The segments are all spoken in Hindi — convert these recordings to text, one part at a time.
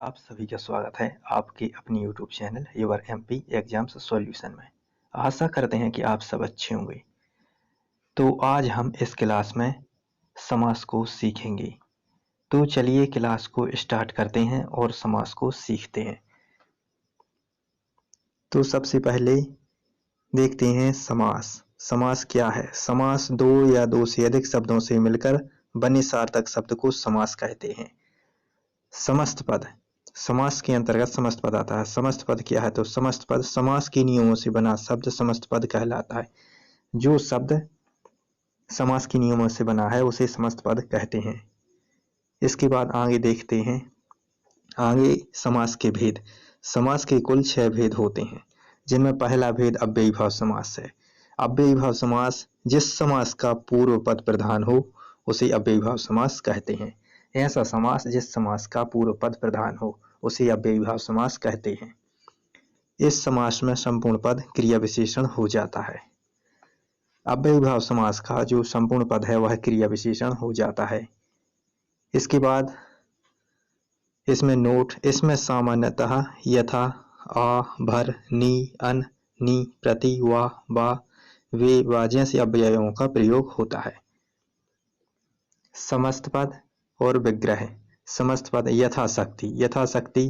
आप सभी का स्वागत है आपके अपनी YouTube channel your MP exams solution में। आशा करते हैं कि आप सब अच्छे होंगे। तो आज हम इस क्लास में समास को सीखेंगे। तो चलिए क्लास को स्टार्ट करते हैं और समास को सीखते हैं। तो सबसे पहले देखते हैं समास। समास क्या है? समास दो या दो से अधिक शब्दों से मिलकर बने सार्थक शब्द को समास कहते हैं। समस्त पद, समास के अंतर्गत समस्त पद आता है। समस्त पद क्या है? तो समस्त पद समास के नियमों से बना शब्द समस्त पद कहलाता है। जो शब्द समास के नियमों से बना है उसे समस्त पद कहते हैं। इसके बाद आगे देखते हैं आगे समास के भेद। समास के कुल 6 भेद होते हैं, जिनमें पहला भेद अव्ययीभाव समास है। अव्ययीभाव समास जिस समास का पूर्व पद प्रधान हो उसे अव्ययीभाव समास कहते हैं। ऐसा समास जिस समास का पूर्व पद प्रधान हो उसे अव्ययीभाव समास कहते हैं। इस समास में संपूर्ण पद क्रिया विशेषण हो जाता है। अव्ययीभाव समास का जो संपूर्ण पद है वह क्रिया विशेषण हो जाता है। इसके बाद इसमें नोट, इसमें सामान्यतः यथा, आ, भर, नी, अन, नी, प्रति, वा, बा, वे, वा जैसे अव्ययों का प्रयोग होता है। समस्त पद और विग्रह। समस्त पद यथाशक्ति, यथाशक्ति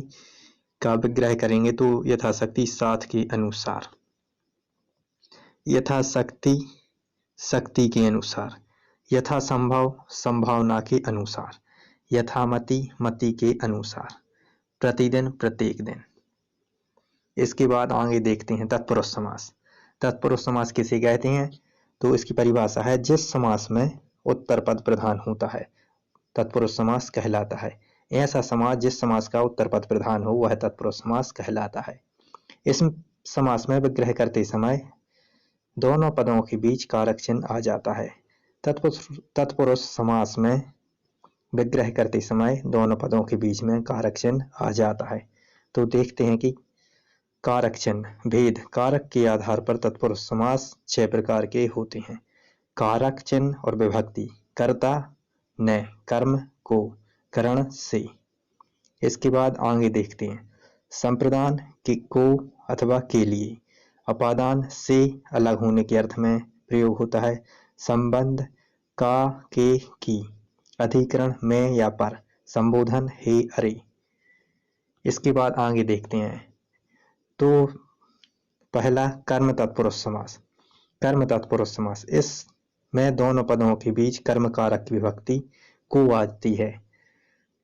का विग्रह करेंगे तो यथाशक्ति साथ के अनुसार, यथाशक्ति शक्ति के अनुसार, यथासंभव संभावना के अनुसार, यथामति मति के अनुसार, प्रतिदिन प्रत्येक दिन। इसके बाद आगे देखते हैं तत्पुरुष समास। तत्पुरुष समास किसे कहते हैं? तो इसकी परिभाषा है जिस समास में उत्तर पद प्रधान होता है तत्पुरुष समास कहलाता है। ऐसा समास जिस समास का उत्तर पद प्रधान हो वह तत्पुरुष समास कहलाता है। इस समास में विग्रह करते समय दोनों पदों के बीच कारक चिन्ह आ जाता है। तत्पुरुष समास में विग्रह करते समय दोनों पदों के बीच में कारक चिन्ह आ जाता है। तो देखते हैं कि कारक चिन्ह भेद। कारक के आधार पर तत्पुरुष समास 6 प्रकार के होते हैं। कारक चिन्ह और विभक्ति। कर्ता ने, कर्म को, करण से। इसके बाद आगे देखते हैं संप्रदान के को अथवा के लिए। अपादान से अलग होने के अर्थ में प्रयोग होता है। संबंध का, के, की। अधिकरण में या पर। संबोधन हे, अरे। इसके बाद आगे देखते हैं तो पहला कर्म तत्पुरुष समास। कर्म तत्पुरुष समास, इसमें दोनों पदों के बीच कर्म कारक की विभक्ति को आती है।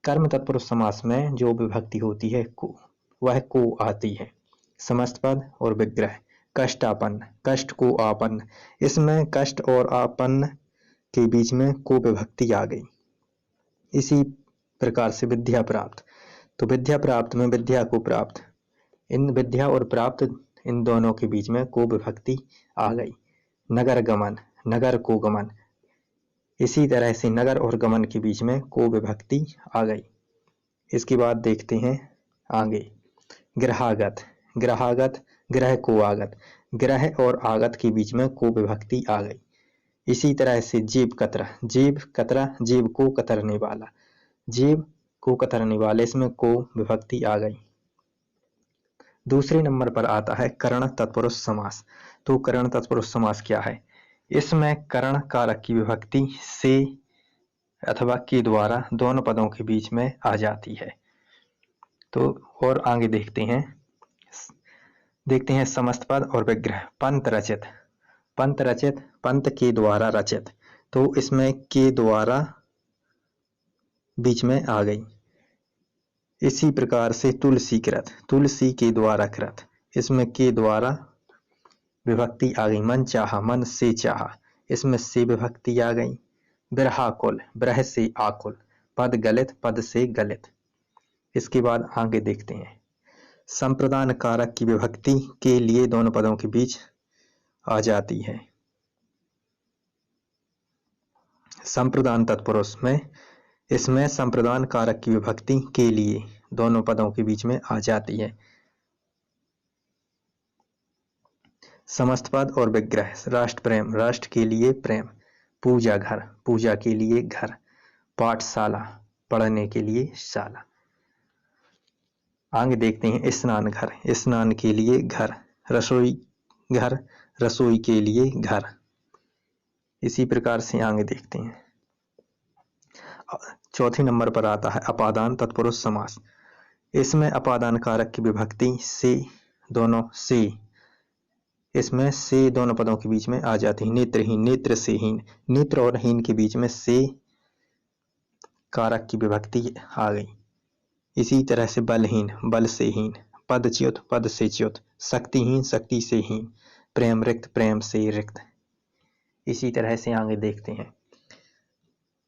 कर्म तत्पुरुष समास में जो विभक्ति होती है को, वह को आती है। समस्त पद और विग्रह। कष्टापन्न, कष्ट को आपन्न। इसमें कष्ट और आपन्न के बीच में को विभक्ति आ गई। इसी प्रकार से विद्या प्राप्त। तो विद्या प्राप्त में विद्या को प्राप्त। इन विद्या और प्राप्त इन दोनों के बीच में को विभक्ति आ गई। नगर गमन, नगर को गमन। इसी तरह से नगर और गमन के बीच में को विभक्ति आ गई। इसके बाद देखते हैं आगे ग्रहागत। ग्रहागत, ग्रह को आगत। ग्रह और आगत के बीच में को विभक्ति आ गई। इसी तरह से जीव कतरा, जीव कतरा, जीव को कतरने वाला। जीव को कतरने वाले, इसमें को विभक्ति आ गई। दूसरे नंबर पर आता है करण तत्पुरुष समास। तो करण तत्पुरुष समास क्या है? इसमें करण कारक की विभक्ति से अथवा के द्वारा दोनों पदों के बीच में आ जाती है। तो और आगे देखते हैं समस्त पद और विग्रह। पंत रचित, पंत रचित, पंत के द्वारा रचित। तो इसमें के द्वारा बीच में आ गई। इसी प्रकार से तुलसी कृत, तुलसी के द्वारा कृत। इसमें के द्वारा विभक्ति आ गई। मन चाहा, मन से चाहा। इसमें से विभक्ति आ गई। बिरहाकुल, ब्रह से आकुल। पद गलित, पद से गलित। इसके बाद आगे देखते हैं संप्रदान कारक की विभक्ति के लिए दोनों पदों के बीच आ जाती है। संप्रदान तत्पुरुष में इसमें संप्रदान कारक की विभक्ति के लिए दोनों पदों के बीच में आ जाती है। समस्त पद और विग्रह। राष्ट्र प्रेम, राष्ट्र के लिए प्रेम। पूजा घर, पूजा के लिए घर। पाठशाला, पढ़ने के लिए शाला। आगे देखते हैं स्नान घर, स्नान के लिए घर, रसोई घर, रसोई के लिए घर। इसी प्रकार से आगे देखते हैं। चौथे नंबर पर आता है अपादान तत्पुरुष समास। इसमें अपादान कारक की विभक्ति से, दोनों से, इसमें से दोनों पदों के बीच में आ जाती है। नेत्रहीन, नेत्र से हीन, नेत्र और हीन के बीच में से कारक की विभक्ति आ गई। इसी तरह से बलहीन, बल से हीन, पदच्युत, पद से च्युत, शक्तिहीन, शक्ति से हीन, प्रेम रिक्त, प्रेम से रिक्त। इसी तरह से आगे देखते हैं।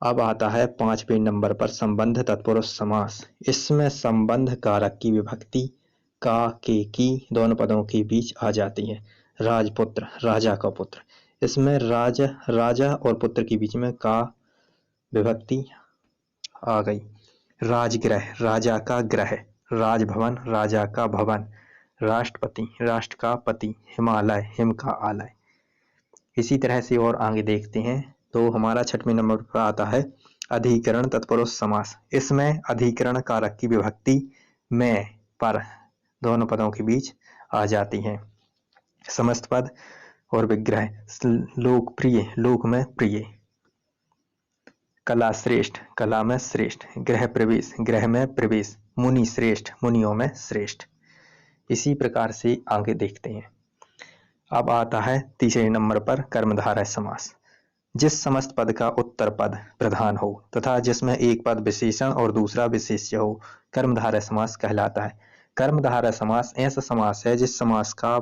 अब आता है 5वें नंबर पर संबंध तत्पुरुष समास। इसमें संबंध कारक की विभक्ति का, के, की दोनों पदों के बीच आ जाती है। राजपुत्र, राजा का पुत्र, इसमें राजा और पुत्र के बीच में का विभक्ति आ गई। राजगृह, राजा का ग्रह, राजभवन, राजा का भवन, राष्ट्रपति, राष्ट्र का पति, हिमालय, हिम का आलय। इसी तरह से और आगे देखते हैं तो हमारा 6वें नंबर पर आता है अधिकरण तत्पुरुष समास। इसमें अधिकरण कारक की विभक्ति में, पर दोनों पदों के बीच आ जाती है। समस्त पद और विग्रह, लोकप्रिय, लोक में प्रिय, कला श्रेष्ठ, कला में श्रेष्ठ, गृह प्रवेश, गृह में प्रवेश, मुनि श्रेष्ठ, मुनियों में श्रेष्ठ। इसी प्रकार से आगे देखते हैं। अब आता है 3 नंबर पर कर्मधारय समास। जिस समस्त पद का उत्तर पद प्रधान हो तथा जिसमें एक पद विशेषण और दूसरा विशेष्य हो, कर्मधारय समास कहलाता है। कर्मधारय समास ऐसा समास है जिस समास का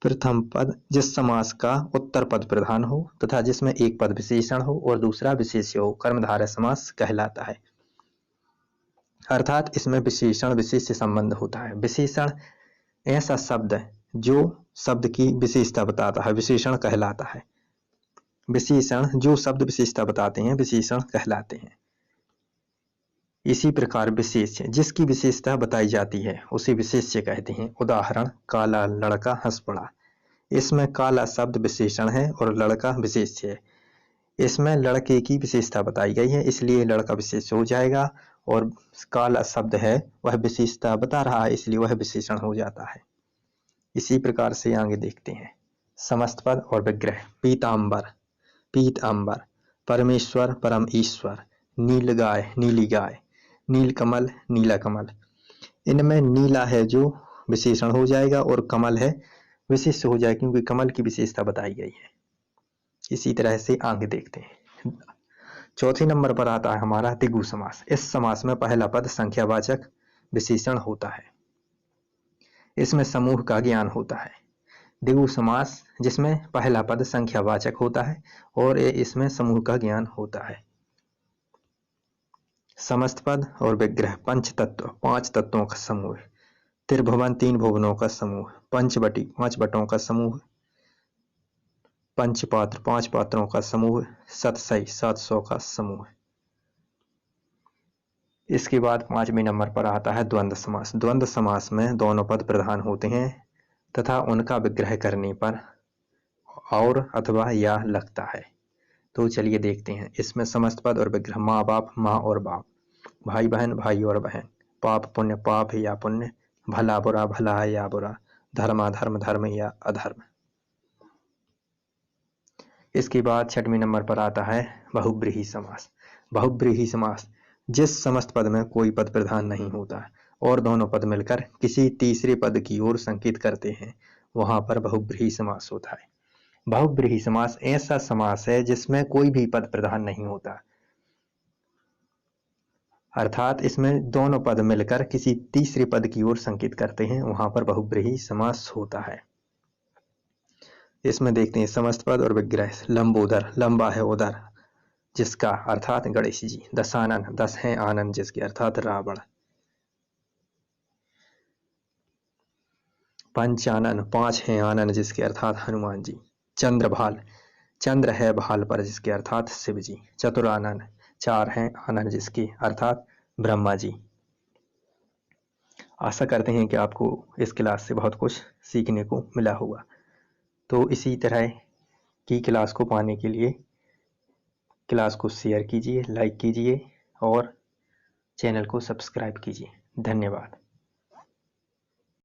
प्रथम पद, जिस समास का उत्तर पद प्रधान हो तथा जिसमें एक पद विशेषण हो और दूसरा विशेष्य हो, कर्मधारय समास कहलाता है। अर्थात इसमें विशेषण विशेष्य संबंध होता है। विशेषण ऐसा शब्द जो शब्द की विशेषता बताता है, विशेषण कहलाता है। विशेषण जो शब्द विशेषता बताते हैं, विशेषण कहलाते हैं। इसी प्रकार विशेष्य जिसकी विशेषता बताई जाती है उसे विशेष्य कहते हैं। उदाहरण, काला लड़का हंस पड़ा। इसमें काला शब्द विशेषण है और लड़का विशेष्य है। इसमें लड़के की विशेषता बताई गई है, इसलिए लड़का विशेष्य हो जाएगा, और काला शब्द है वह विशेषता बता रहा है, इसलिए वह विशेषण हो जाता है। इसी प्रकार से आगे देखते हैं। समस्त पद और विग्रह, पीतांबर, पीतांबर, परमेश्वर, परम ईश्वर, नील गाय, नीली गाय, नील कमल, नीला कमल। इनमें नीला है जो विशेषण हो जाएगा और कमल है विशेष्य हो जाएगा, क्योंकि कमल की विशेषता बताई गई है। इसी तरह से आगे देखते हैं। 4 नंबर पर आता है हमारा द्विगु समास। इस समास में पहला पद संख्यावाचक विशेषण होता है। इसमें समूह का ज्ञान होता है। द्विगु समास जिसमें पहला पद संख्यावाचक होता है और इसमें समूह का ज्ञान होता है। समस्त पद और विग्रह, पंच तत्व, 5 तत्वों का समूह, त्रिभुवन, 3 भुवनों का समूह, पंचवटी, 5 वटों का समूह, पंचपात्र, 5 पात्रों का समूह, 700, 700 का समूह। इसके बाद 5वें नंबर पर आता है द्वंद्व समास। द्वंद्व समास में दोनों पद प्रधान होते हैं तथा उनका विग्रह करने पर और अथवा या लगता है। तो चलिए देखते हैं। इसमें समस्त पद और विग्रह, माँ बाप, माँ और बाप, भाई बहन, भाई और बहन, पाप पुण्य, पाप या पुण्य, भला बुरा, भला या बुरा, धर्म अधर्म, धर्म या अधर्म। इसके बाद 6वें नंबर पर आता है बहुब्रीहि समास। बहुब्रीहि समास जिस समस्त पद में कोई पद प्रधान नहीं होता और दोनों पद मिलकर किसी तीसरे पद की ओर संकेत करते हैं, वहां पर बहुब्रीहि समास होता है। बहुब्रीहि समास ऐसा समास है जिसमें कोई भी पद प्रधान नहीं होता, अर्थात इसमें दोनों पद मिलकर किसी तीसरे पद की ओर संकेत करते हैं, वहां पर बहुब्रीहि समास होता है। इसमें देखते हैं समस्त पद और विग्रह, लंबोदर, लंबा है उदर जिसका, अर्थात गणेश जी। दशानन, 10 है आनंद जिसके, अर्थात रावण। पंचानन, 5 है आनंद जिसके, अर्थात हनुमान जी। चंद्रभाल, चंद्र है भाल पर जिसके, अर्थात शिव जी। चतुरानन, 4 हैं आनंद जिसके, अर्थात ब्रह्मा जी। आशा करते हैं कि आपको इस क्लास से बहुत कुछ सीखने को मिला होगा। तो इसी तरह की क्लास को पाने के लिए क्लास को शेयर कीजिए, लाइक कीजिए और चैनल को सब्सक्राइब कीजिए। धन्यवाद।